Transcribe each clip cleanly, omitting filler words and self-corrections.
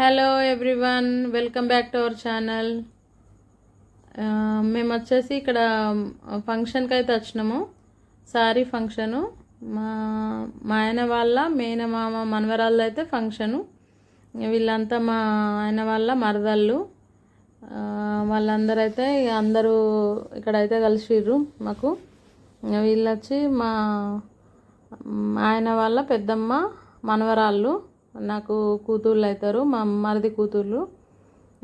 Hello everyone, welcome back to our channel. మేము వచ్చేసి ఇక్కడ ఫంక్షన్కి అయితే వచ్చినాము. Sorry function. మా మా ఆయన వాళ్ళ మేనమామ మనవరాళ్ళు అయితే ఫంక్షను. వీళ్ళంతా మా ఆయన వాళ్ళ మరదళ్ళు. వాళ్ళందరూ అయితే అందరూ ఇక్కడైతే కలిసిర్రు మాకు. వీళ్ళు వచ్చి మా ఆయన వాళ్ళ పెద్దమ్మ మనవరాళ్ళు, నాకు కూతుళ్ళు అవుతారు, మా మరిది కూతుళ్ళు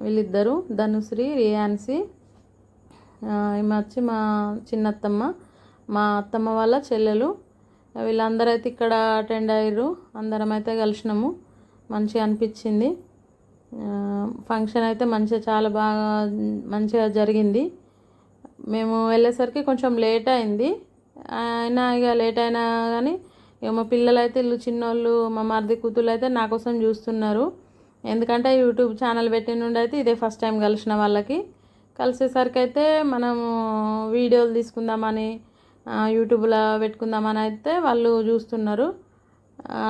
వీళ్ళిద్దరు, ధనుశ్రీ రియాన్సీ. ఈమె వచ్చి మా చిన్నత్తమ్మ, మా అత్తమ్మ వాళ్ళ చెల్లెలు. వీళ్ళందరూ అయితే ఇక్కడ అటెండ్ అయ్యారు. అందరం అయితే కలిసినాము. మంచిగా అనిపించింది. ఫంక్షన్ అయితే చాలా బాగా మంచిగా జరిగింది. మేము వెళ్ళేసరికి కొంచెం లేట్ అయింది. అయినా ఇక లేట్ అయినా కానీ ఇక మా పిల్లలు అయితే వీళ్ళు చిన్నోళ్ళు, మా మరిది కూతుళ్ళు అయితే నా కోసం చూస్తున్నారు. ఎందుకంటే యూట్యూబ్ ఛానల్ పెట్టిన నుండి అయితే ఇదే ఫస్ట్ టైం కలిసిన వాళ్ళకి. కలిసేసరికి అయితే మనము వీడియోలు తీసుకుందామని యూట్యూబ్లో పెట్టుకుందామని అయితే వాళ్ళు చూస్తున్నారు.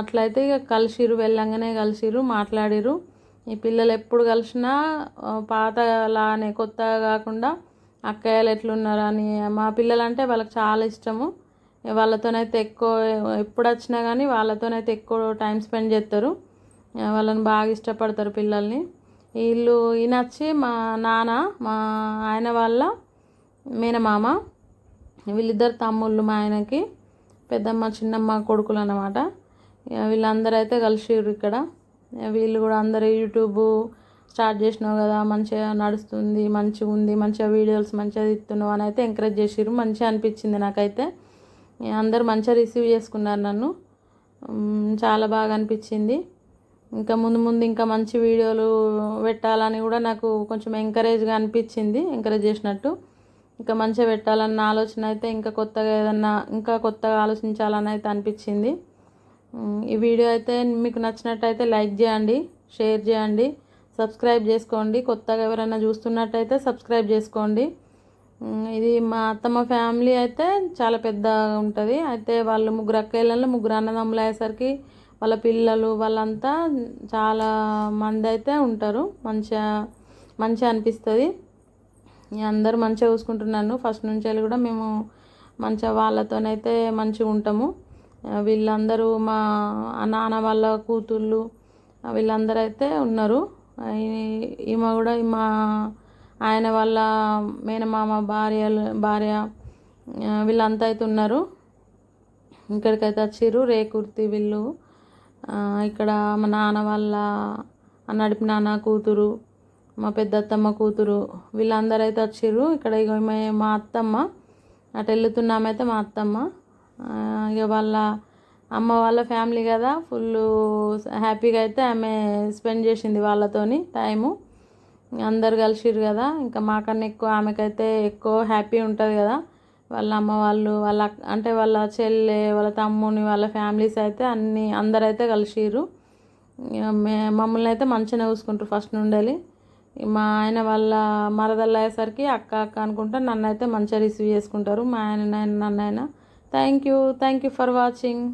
అట్లయితే ఇక కలిసిరు, వెళ్ళంగానే కలిసిరు, మాట్లాడిరు. ఈ పిల్లలు ఎప్పుడు కలిసినా పాతలానే కొత్తగా కాకుండా అక్కయ్యలు ఎట్లున్నారు అని. మా పిల్లలంటే వాళ్ళకి చాలా ఇష్టము. వాళ్ళతోనైతే ఎక్కువ ఎప్పుడు వచ్చినా కానీ వాళ్ళతోనైతే ఎక్కువ టైం స్పెండ్ చేస్తారు. వాళ్ళని బాగా ఇష్టపడతారు పిల్లల్ని. ఈయన వచ్చి మా నాన్న, మా ఆయన వాళ్ళ మేనమామ. వీళ్ళిద్దరు తమ్ముళ్ళు మా ఆయనకి, పెద్దమ్మ చిన్నమ్మ కొడుకులు అన్నమాట. వీళ్ళందరూ అయితే కలిసిర్రు ఇక్కడ. వీళ్ళు కూడా అందరూ యూట్యూబ్ స్టార్ట్ చేసినావు కదా, మంచిగా నడుస్తుంది, మంచిగా ఉంది, మంచిగా వీడియోస్ మంచిగా తీస్తున్నావు అని అయితే ఎంకరేజ్ చేసిర్రు. మంచిగా అనిపించింది నాకైతే. అందరు మంచిగా రిసీవ్ చేసుకున్నారు నన్ను. చాలా బాగా అనిపించింది. ఇంకా ముందు ముందు ఇంకా మంచి వీడియోలు పెట్టాలని కూడా నాకు కొంచెం ఎంకరేజ్గా అనిపించింది, ఎంకరేజ్ చేసినట్టు. ఇంకా మంచిగా పెట్టాలన్న ఆలోచన అయితే ఇంకా కొత్తగా ఏదన్నా ఇంకా కొత్తగా ఆలోచించాలని అయితే అనిపించింది. ఈ వీడియో అయితే మీకు నచ్చినట్టయితే లైక్ చేయండి, షేర్ చేయండి, సబ్స్క్రైబ్ చేసుకోండి. కొత్తగా ఎవరైనా చూస్తున్నట్టయితే సబ్స్క్రైబ్ చేసుకోండి. ఇది మా అత్తమ్మ ఫ్యామిలీ అయితే చాలా పెద్దగా ఉంటుంది. అయితే వాళ్ళు ముగ్గురు అక్కయ్యలలో ముగ్గురు అన్నదమ్ములు అయ్యేసరికి వాళ్ళ పిల్లలు వాళ్ళంతా చాలా మంది అయితే ఉంటారు. మంచిగా మంచిగా అనిపిస్తుంది. అందరూ మంచిగా చూసుకుంటున్నాను. ఫస్ట్ నుంచి కూడా మేము మంచిగా వాళ్ళతోనైతే మంచిగా ఉంటాము. వీళ్ళందరూ మా నాన్న వాళ్ళ కూతుళ్ళు వీళ్ళందరూ అయితే ఉన్నారు. ఈమె కూడా మా ఆయన వాళ్ళ మేనమామ భార్య వీళ్ళంతా అయితే ఉన్నారు. ఇక్కడికైతే వచ్చిర్రు రేకుర్తి వీళ్ళు. ఇక్కడ మా నాన్న వాళ్ళ నడిపి నాన్న కూతురు, మా పెద్దత్తమ్మ కూతురు వీళ్ళందరూ అయితే వచ్చిర్రు. ఇక్కడ ఇక మా అత్తమ్మ, అటు వెళ్తున్నామైతే మా అత్తమ్మ. ఇక వాళ్ళ అమ్మ వాళ్ళ ఫ్యామిలీ కదా, ఫుల్ హ్యాపీగా అయితే ఆమె స్పెండ్ చేసింది వాళ్ళతోని టైము. అందరు కలిసిర్రు కదా, ఇంకా మాకన్నా ఎక్కువ ఆమెకైతే ఎక్కువ హ్యాపీ ఉంటుంది కదా. వాళ్ళ అమ్మ వాళ్ళు అంటే వాళ్ళ చెల్లె వాళ్ళ తమ్ముని వాళ్ళ ఫ్యామిలీస్ అయితే అందరు అయితే కలిసిర్రు. మమ్మల్ని అయితే మంచిగా చూసుకుంటారు ఫస్ట్ నుండి. మా ఆయన వాళ్ళ మరదళ్ళు అయ్యేసరికి అక్క అక్క అనుకుంటా నన్ను అయితే మంచిగా రిసీవ్ చేసుకుంటారు, మా ఆయన నన్నైనా. Thank you for watching.